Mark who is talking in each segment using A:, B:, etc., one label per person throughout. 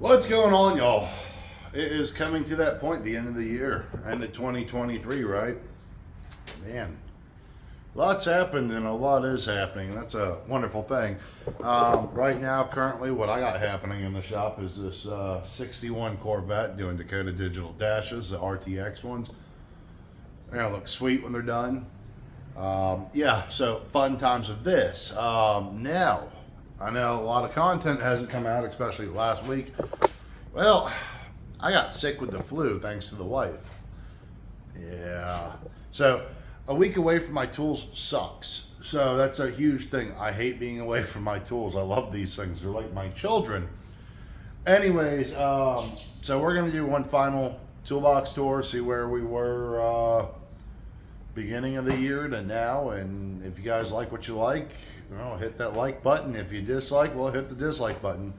A: What's going on, y'all? It is coming to that point, the end of the year, end of 2023, right? Man, lots happened and a lot is happening. That's a wonderful thing. Right now, currently, what I got happening in the shop is this 61 Corvette doing Dakota Digital dashes, the RTX ones. They're gonna look sweet when they're done. Yeah, so fun times with this. Now, I know a lot of content hasn't come out, especially last week. Well, I got sick with the flu thanks to the wife. Yeah. So a week away from my tools sucks. So that's a huge thing. I hate being away from my tools. I love these things. They're like my children. Anyways, so we're going to do one final toolbox tour, see where we were beginning of the year to now. And if you guys like what you like, well, hit that like button. If you dislike, well, hit the dislike button.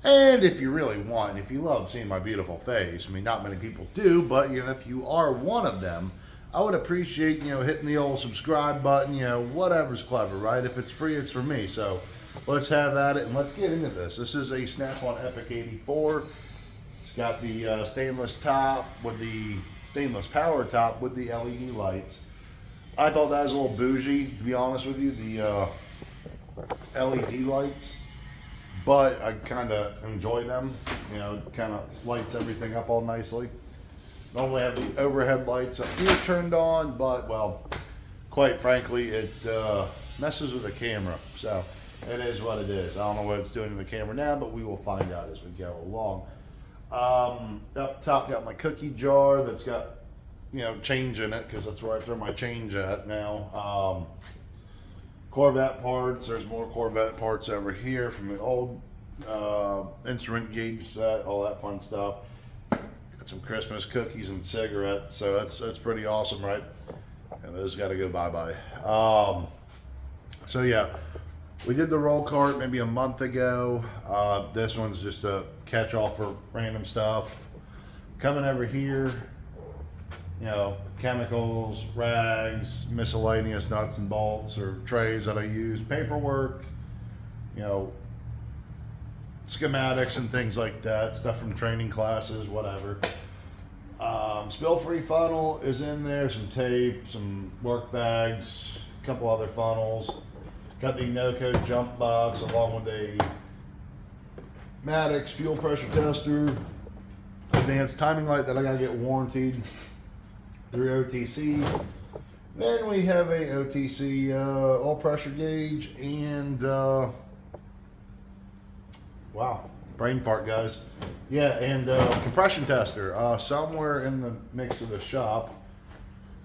A: And if you really want, if you love seeing my beautiful face, I mean, not many people do, but, you know, if you are one of them, I would appreciate, you know, hitting the old subscribe button, you know, whatever's clever, right? If it's free, it's for me. So let's have at it and let's get into this. This is a Snap-on Epic 84. It's got the stainless top with the stainless power top with the LED lights. I thought that was a little bougie, to be honest with you, the LED lights. But I kind of enjoy them, you know, kind of lights everything up all nicely. Normally have the overhead lights up here turned on, but, well, quite frankly, it messes with the camera. So it is what it is. I don't know what it's doing to the camera now, but we will find out as we go along. Up top got my cookie jar that's got, you know, change in it, because that's where I throw my change at now. Corvette parts. There's more Corvette parts over here from the old instrument gauge set, all that fun stuff. Got some Christmas cookies and cigarettes, so that's pretty awesome, right? And those got to go bye-bye. So yeah, we did the roll cart maybe a month ago. This one's just a catch-all for random stuff. Coming over here, you know, chemicals, rags, miscellaneous nuts and bolts or trays that I use, paperwork, you know, schematics and things like that, stuff from training classes, whatever. Spill-free funnel is in there, some tape, some work bags, a couple other funnels. Got the no-code jump box along with a Maddox fuel pressure tester, advanced timing light that I gotta get warranted through OTC. Then we have a OTC oil pressure gauge and wow, brain fart, guys. Yeah, and compression tester. Somewhere in the mix of the shop,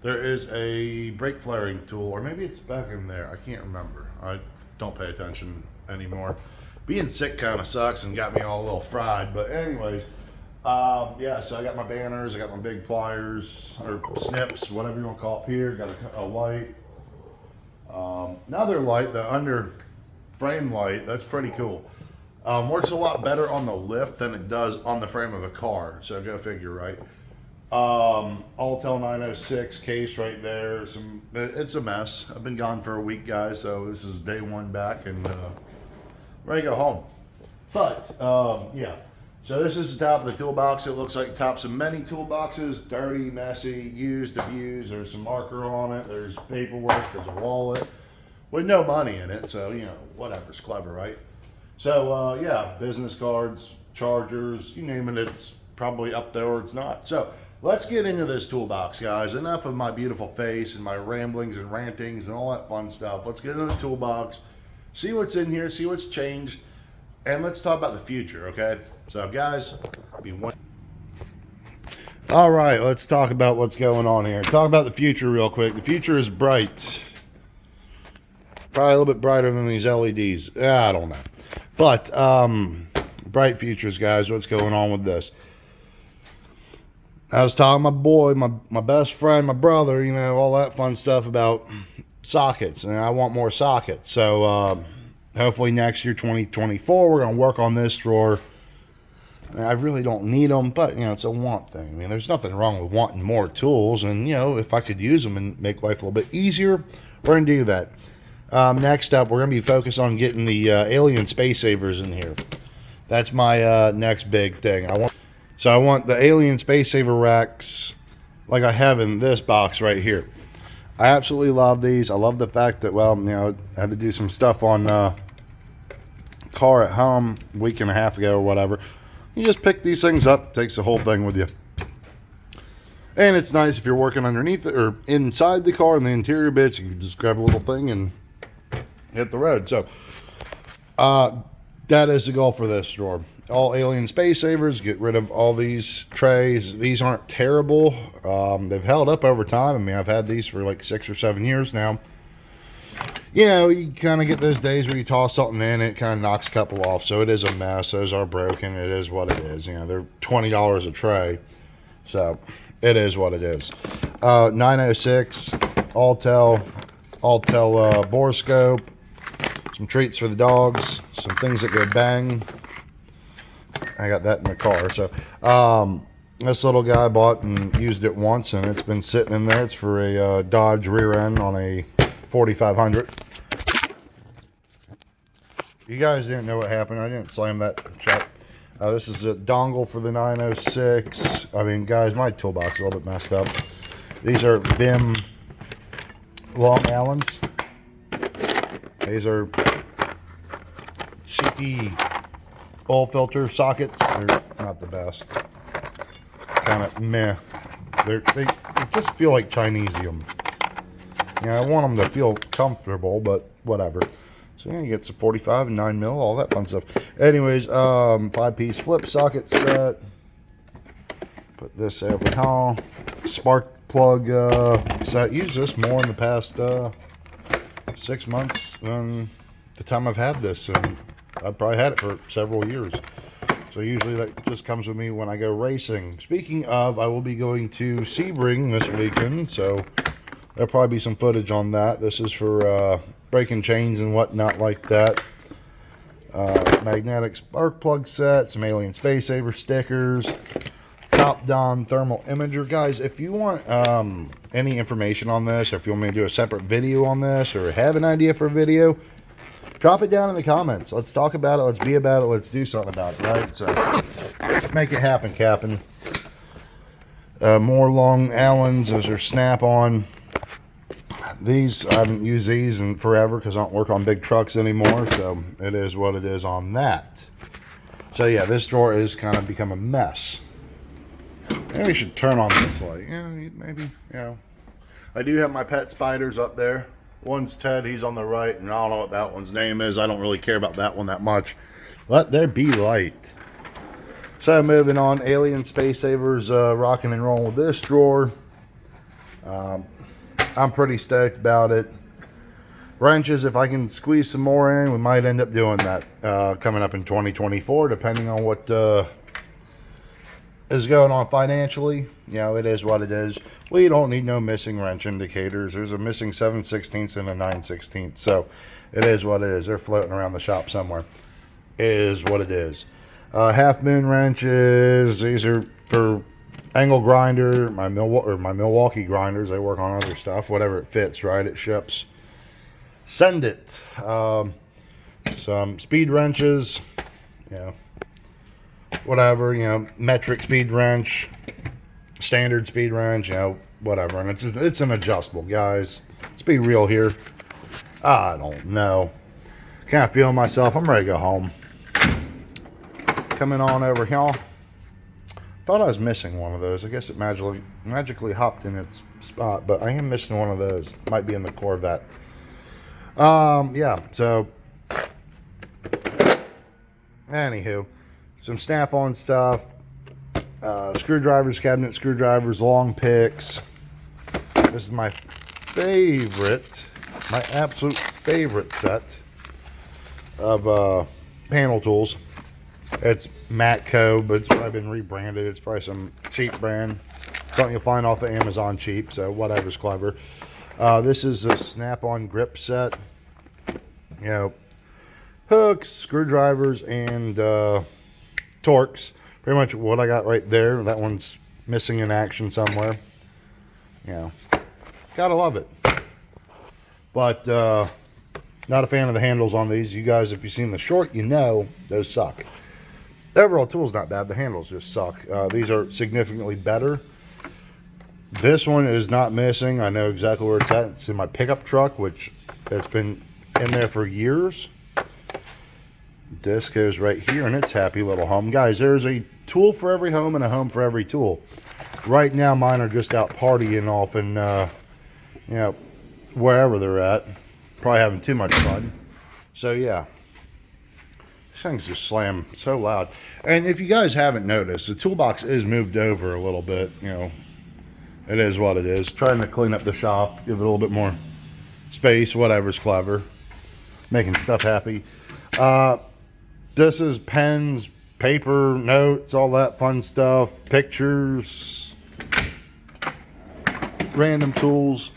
A: there is a brake flaring tool, or maybe it's back in there. I can't remember. I don't pay attention anymore. Being sick kind of sucks and got me all a little fried. But anyways. Yeah, so I got my banners, I got my big pliers, or snips, whatever you want to call it here. Got a light. Another light, the under frame light, that's pretty cool. Works a lot better on the lift than it does on the frame of a car, so go figure, right? Altel 906 case right there. It's a mess. I've been gone for a week, guys, so this is day one back and ready to go home. But, yeah. So this is the top of the toolbox. It looks like tops of many toolboxes. Dirty, messy, used, abused. There's some marker on it. There's paperwork. There's a wallet with no money in it. So, you know, whatever's clever, right? So, yeah, business cards, chargers, you name it, it's probably up there or it's not. So let's get into this toolbox, guys. Enough of my beautiful face and my ramblings and rantings and all that fun stuff. Let's get into the toolbox, see what's in here, see what's changed. And let's talk about the future, okay? So, guys, all right, let's talk about what's going on here. Talk about the future real quick. The future is bright. Probably a little bit brighter than these LEDs. I don't know. But, bright futures, guys. What's going on with this? I was talking to my boy, my best friend, my brother, you know, all that fun stuff about sockets. And I want more sockets. So, hopefully next year, 2024, we're going to work on this drawer. I really don't need them, but, you know, it's a want thing. I mean, there's nothing wrong with wanting more tools. And, you know, if I could use them and make life a little bit easier, we're going to do that. Next up, we're going to be focused on getting the Alien Space Savers in here. That's my next big thing. I want the Alien Space Saver racks like I have in this box right here. I absolutely love these. I love the fact that, well, you know, I had to do some stuff on car at home a week and a half ago or whatever. You just pick these things up, takes the whole thing with you. And it's nice if you're working underneath it or inside the car in the interior bits, you can just grab a little thing and hit the road. So that is the goal for this drawer. All Alien Space Savers, get rid of all these trays. These aren't terrible. They've held up over time. I mean, I've had these for like 6 or 7 years now. You know, you kind of get those days where you toss something in, it kind of knocks a couple off. So it is a mess. Those are broken. It is what it is. You know, they're $20 a tray. So it is what it is. 906, Autel borescope, some treats for the dogs, some things that go bang. I got that in the car. So this little guy I bought and used it once, and it's been sitting in there. It's for a Dodge rear end on a 4500. You guys didn't know what happened. I didn't slam that shut. This is a dongle for the 906. I mean, guys, my toolbox is a little bit messed up. These are Vim Long Allens. These are cheapy oil filter sockets. They're not the best. Kind of meh. They just feel like Chinesium. Yeah, I want them to feel comfortable, but whatever. So yeah, you get some 45 and 9 mil, all that fun stuff. Anyways, 5-piece flip socket set. Put this over here. Spark plug set. Used this more in the past 6 months than the time I've had this, and I've probably had it for several years. So usually that just comes with me when I go racing. Speaking of, I will be going to Sebring this weekend, so there'll probably be some footage on that. This is for breaking chains and whatnot like that. Magnetic spark plug set, some Alien Space Saver stickers, top-down thermal imager. Guys, if you want any information on this, or if you want me to do a separate video on this, or have an idea for a video, drop it down in the comments. Let's talk about it. Let's be about it. Let's do something about it, right? So, make it happen, Captain. More Long Allens. Those are Snap-on. These, I haven't used these in forever because I don't work on big trucks anymore. So, it is what it is on that. So, yeah, this drawer is kind of become a mess. Maybe we should turn on this light. Yeah, maybe, you know. I do have my pet spiders up there. One's Ted, he's on the right, and I don't know what that one's name is. I don't really care about that one that much. Let there be light. So moving on, Alien Space Savers, rocking and rolling with this drawer. I'm pretty stoked about it. Wrenches, if I can squeeze some more in, we might end up doing that coming up in 2024, depending on what is going on financially. You know, it is what it is. We don't need no missing wrench indicators. There's a missing 7/16 and a 9/16. So it is what it is. They're floating around the shop somewhere. It is what it is. Half moon wrenches. These are for angle grinder. My Milwaukee grinders. They work on other stuff. Whatever it fits, right? It ships. Send it. Some speed wrenches. You know, whatever. You know, metric speed wrench. Standard speed wrench, you know, whatever. And it's an adjustable, guys. Let's be real here. I don't know. Kind of feeling myself. I'm ready to go home. Coming on over here. Thought I was missing one of those. I guess it magically hopped in its spot, but I am missing one of those. Might be in the Corvette. Yeah, so anywho, some Snap-on stuff. Screwdrivers, cabinet screwdrivers, long picks. This is my absolute favorite set of panel tools. It's Matco, but it's probably been rebranded. It's probably some cheap brand. Something you'll find off of Amazon cheap, so whatever's clever. This is a Snap-on grip set. You know, hooks, screwdrivers, and Torx. Pretty much what I got right there. That one's missing in action somewhere. You know, gotta love it. But not a fan of the handles on these. You guys, if you've seen the short, you know those suck. overall tool's not bad. The handles just suck. These are significantly better. This one is not missing. I know exactly where it's at. It's in my pickup truck, which it's been in there for years. This goes right here in its happy little home. Guys, there's a tool for every home and a home for every tool. Right now, mine are just out partying off and, you know, wherever they're at. Probably having too much fun. So, yeah. These things just slam so loud. And if you guys haven't noticed, the toolbox is moved over a little bit, you know. It is what it is. Trying to clean up the shop, give it a little bit more space, whatever's clever. Making stuff happy. This is pens, paper, notes, all that fun stuff. Pictures. Random tools.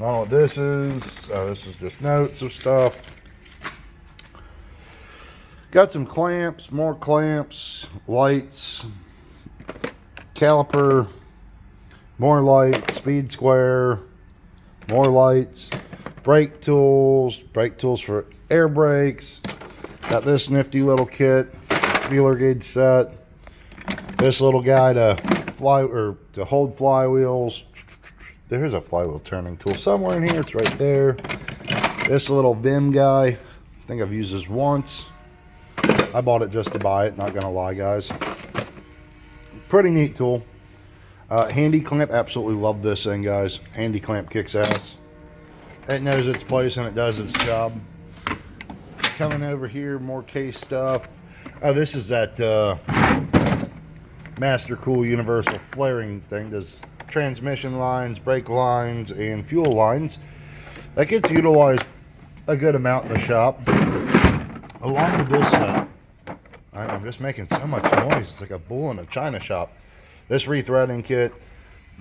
A: All what this is. This is just notes of stuff. Got some clamps, more clamps, lights, caliper. More lights, speed square, more lights, brake tools for air brakes. Got this nifty little kit, feeler gauge set. This little guy to hold flywheels. There's a flywheel turning tool somewhere in here. It's right there. This little Vim guy. I think I've used this once. I bought it just to buy it, not gonna lie, guys. Pretty neat tool. Handy clamp, absolutely love this thing, guys. Handy clamp kicks ass. It knows its place and it does its job. Coming over here, more case stuff. Oh, this is that Master Cool universal flaring thing. Does transmission lines, brake lines, and fuel lines. That gets utilized a good amount in the shop. Along with this, I'm just making so much noise. It's like a bull in a china shop. This rethreading kit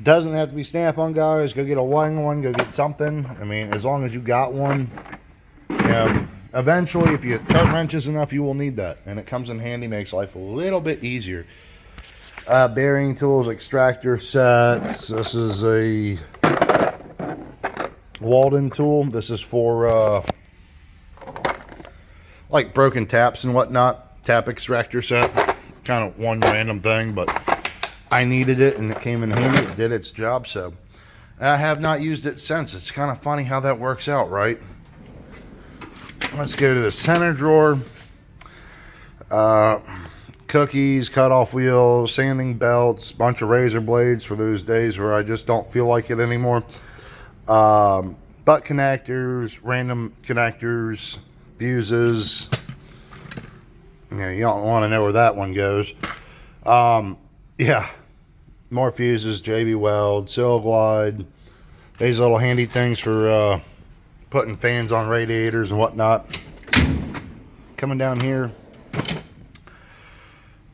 A: doesn't have to be Snap-on, guys. Go get a Lang one. Go get something. I mean, as long as you got one, you know, eventually, if you cut wrenches enough, you will need that. And it comes in handy, makes life a little bit easier. Bearing tools, extractor sets. This is a Walden tool. This is for like broken taps and whatnot. Tap extractor set. Kind of one random thing, but I needed it and it came in handy. It did its job, so I have not used it since. It's kind of funny how that works out, right? Let's go to the center drawer. Cookies, cutoff wheels, sanding belts, bunch of razor blades for those days where I just don't feel like it anymore. Butt connectors, random connectors, fuses. You don't want to know where that one goes. Yeah. More fuses, JB Weld, Silglide. These little handy things for putting fans on radiators and whatnot. Coming down here,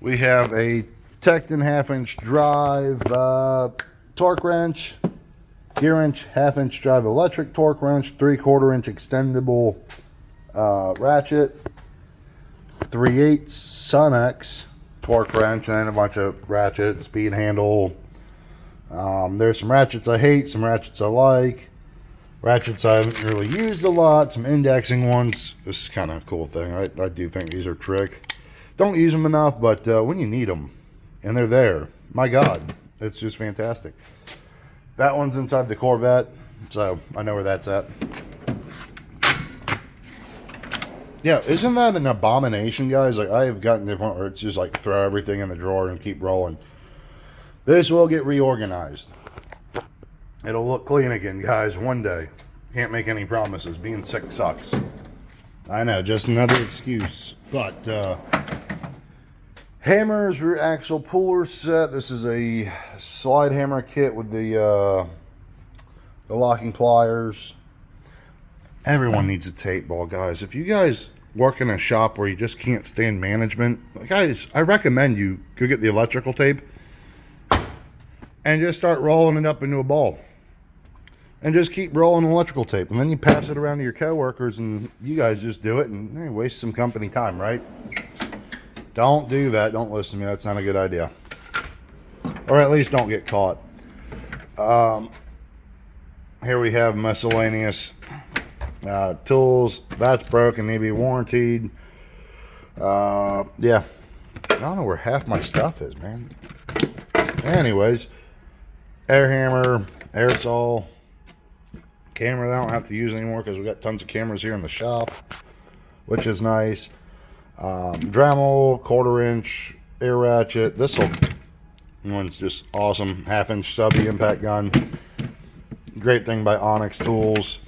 A: we have a Tekton 1/2-inch drive torque wrench, gear wrench, 1/2-inch drive electric torque wrench, 3/4-inch extendable ratchet, 3/8 Sunex torque wrench, and then a bunch of ratchets, speed handle. There's some ratchets I hate, some ratchets I like. Ratchets I haven't really used a lot, some indexing ones. This is kind of a cool thing. I do think these are trick. Don't use them enough, but when you need them, and they're there, my God, it's just fantastic. That one's inside the Corvette, so I know where that's at. Yeah, isn't that an abomination, guys? Like, I have gotten to the point where it's just like throw everything in the drawer and keep rolling. This will get reorganized. It'll look clean again, guys, one day. Can't make any promises. Being sick sucks. I know, just another excuse. But, hammers, rear axle puller set. This is a slide hammer kit with the locking pliers. Everyone needs a tape ball, guys. If you guys work in a shop where you just can't stand management, guys, I recommend you go get the electrical tape and just start rolling it up into a ball. And just keep rolling electrical tape. And then you pass it around to your coworkers and you guys just do it and hey, waste some company time, right? Don't do that. Don't listen to me. That's not a good idea. Or at least don't get caught. Here we have miscellaneous tools. That's broken, need to be warranted. Yeah, I don't know where half my stuff is, man. Anyways, air hammer, aerosol, camera that I don't have to use anymore because we got tons of cameras here in the shop, which is nice. Dremel, 1/4 inch air ratchet. This one's just awesome. 1/2 inch subby impact gun. Great thing by Onyx Tools.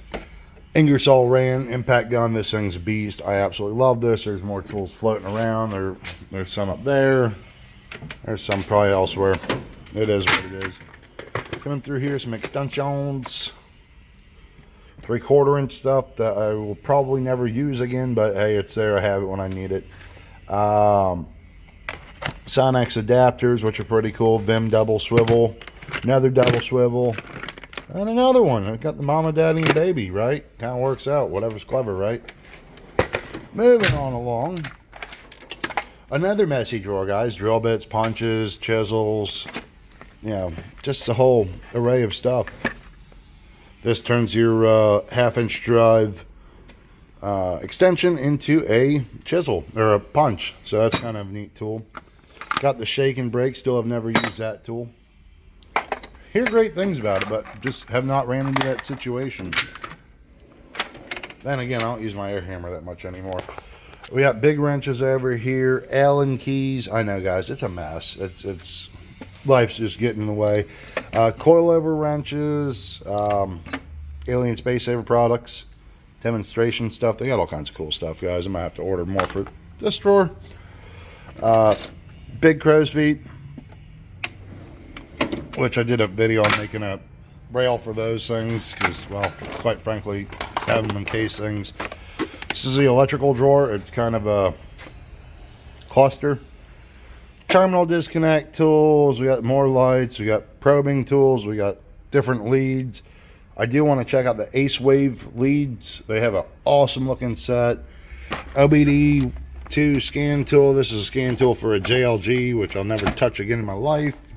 A: Ingersoll Rand impact gun. This thing's a beast. I absolutely love this. There's more tools floating around. There's some up there. There's some probably elsewhere. It is what it is. Coming through here, some extensions. 3/4 inch stuff that I will probably never use again, but hey, it's there. I have it when I need it. Sonex adapters, which are pretty cool. Vim double swivel. Another double swivel. And another one. I got the mama, daddy, and baby, right? Kind of works out. Whatever's clever, right? Moving on along. Another messy drawer, guys. Drill bits, punches, chisels. You know, just a whole array of stuff. This turns your 1/2 inch drive extension into a chisel or a punch. So that's kind of a neat tool. Got the shake and break. Still have never used that tool. Hear great things about it, but just have not ran into that situation. Then again, I don't use my air hammer that much anymore. We got big wrenches over here, Allen keys. I know, guys, it's a mess. It's life's just getting in the way. Coilover wrenches, Alien Space Saver products, demonstration stuff. They got all kinds of cool stuff, guys. I might have to order more for this drawer. Big crow's feet, which I did a video on making a rail for those things because, well, quite frankly, having them in casings. This is the electrical drawer. It's kind of a cluster. Terminal disconnect tools. We got more lights. We got probing tools. We got different leads. I do want to check out the Ace Wave leads. They have an awesome looking set. OBD2 scan tool. This is a scan tool for a JLG, which I'll never touch again in my life.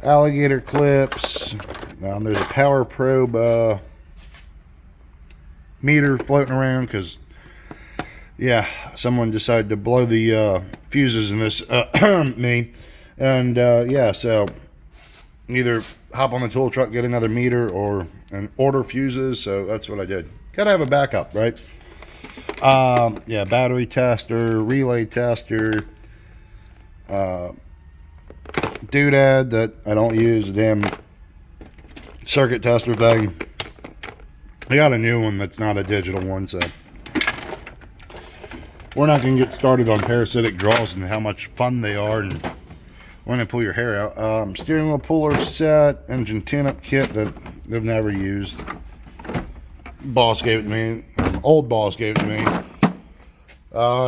A: Alligator clips. There's a power probe meter floating around because, yeah, someone decided to blow the fuses in this me. And yeah, so either hop on the tool truck, get another meter, and order fuses. So that's what I did. Gotta have a backup, right? Yeah, battery tester, relay tester, doodad that I don't use, a damn circuit tester thing. I got a new one that's not a digital one, so we're not going to get started on parasitic draws and how much fun they are and when they pull your hair out. Steering wheel puller set, engine tune-up kit that they've never used. Boss gave it to me. Old boss gave it to me.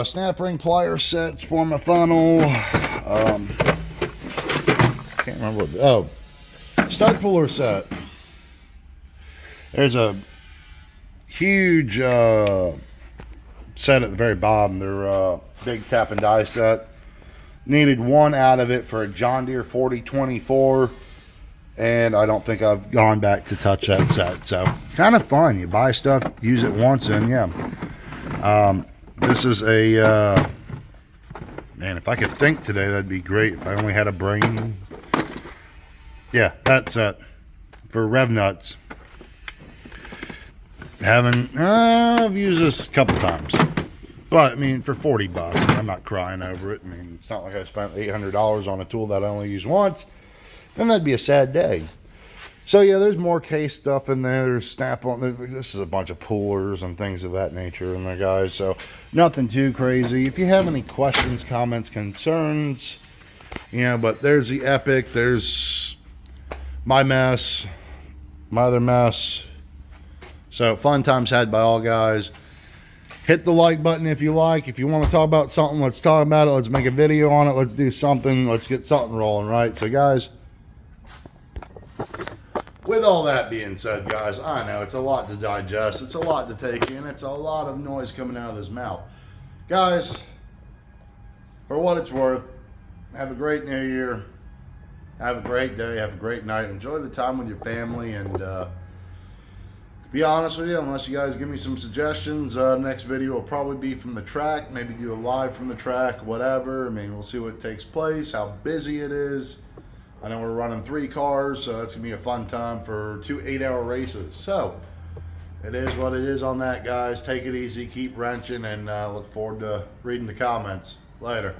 A: Snap ring plier sets for my funnel. Can't remember what. Oh, stud puller set. There's a huge set at the very bottom. They're big tap and die set. Needed one out of it for a John Deere 4024, and I don't think I've gone back to touch that set. So kind of fun. You buy stuff, use it once, and yeah. This is a man. If I could think today, that'd be great. If I only had a brain. Yeah, that's it for rev nuts. I've used this a couple times, but I mean, for 40 bucks, I'm not crying over it. I mean, it's not like I spent $800 on a tool that I only use once. Then that'd be a sad day. So yeah, there's more case stuff in there. There's snap-on. This is a bunch of pullers and things of that nature in there, guys. So nothing too crazy. If you have any questions, comments, concerns, but there's the Epic. There's my mess, my other mess. So fun times had by all, guys. Hit the like button if you like. If you want to talk about something, let's talk about it. Let's make a video on it. Let's do something. Let's get something rolling, right? So, guys, with all that being said, guys, I know it's a lot to digest. It's a lot to take in. It's a lot of noise coming out of this mouth. Guys, for what it's worth, have a great New Year. Have a great day. Have a great night. Enjoy the time with your family. And to be honest with you, unless you guys give me some suggestions, next video will probably be from the track. Maybe do a live from the track, whatever. I mean, we'll see what takes place, how busy it is. I know we're running 3 cars, so it's gonna be a fun time for 2 8-hour races. So it is what it is on that, guys. Take it easy, keep wrenching, and look forward to reading the comments. Later.